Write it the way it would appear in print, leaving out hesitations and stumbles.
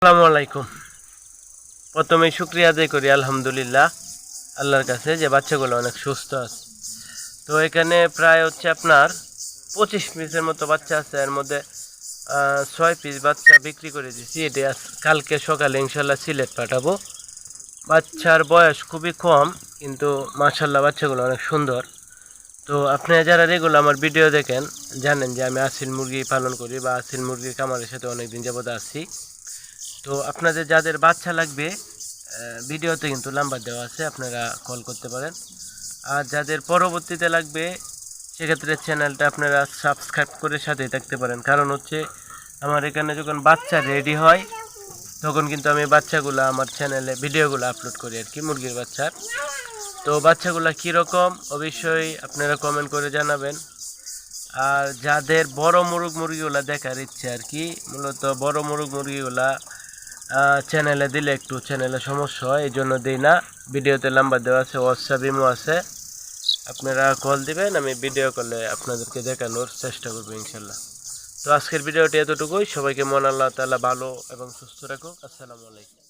আসসালামু আলাইকুম। প্রথমে শুকরিয়া আদায় করি আলহামদুলিল্লাহ আল্লাহর কাছে যে বাচ্চাগুলো অনেক সুস্থ আছে। তো এখানে প্রায় হচ্ছে আপনার 25 পিসের মতো বাচ্চা আছে। এর মধ্যে 6 পিস বাচ্চা বিক্রি করে দিয়েছি। এটি কালকে সকালে ইনশাল্লাহ সিলেট পাঠাবো। বাচ্চার বয়স খুবই কম, কিন্তু মাশাল্লাহ বাচ্চাগুলো অনেক সুন্দর। তো আপনারা যারা রেগুলার আমার ভিডিও দেখেন জানেন যে আমি আসিল মুরগি পালন করি বা আসিল মুরগির খামারের সাথে অনেকদিন যাবত আছি। তো আপনাদের যাদের বাচ্চা লাগবে ভিডিওতে কিন্তু নাম্বার দেওয়া আছে, আপনারা কল করতে পারেন। আর যাদের পরবর্তীতে লাগবে সেক্ষেত্রে চ্যানেলটা আপনারা সাবস্ক্রাইব করে সাথেই থাকতে পারেন। কারণ হচ্ছে আমার এখানে যখন বাচ্চা রেডি হয় তখন কিন্তু আমি বাচ্চাগুলো আমার চ্যানেলে ভিডিওগুলো আপলোড করি আর কি, মুরগির বাচ্চার। তো বাচ্চাগুলো কীরকম অবশ্যই আপনারা কমেন্ট করে জানাবেন। আর যাদের বড় মুরগিগুলো দেখার ইচ্ছে আর কি, মূলত বড় মুরগিগুলা চ্যানেলে দিলে একটু চ্যানেলে সমস্যা হয়, এই জন্য দিই না। ভিডিওতে নাম্বার দেওয়া আছে, হোয়াটসঅ্যাপ ইমো আছে, আপনারা কল দিবেন, আমি ভিডিও কলে আপনাদেরকে দেখানোর চেষ্টা করবো ইনশাল্লাহ। তো আজকের ভিডিওটি এতটুকুই। সবাইকে মন আল্লাহ তাআলা ভালো এবং সুস্থ রাখুক। আসসালামু আলাইকুম।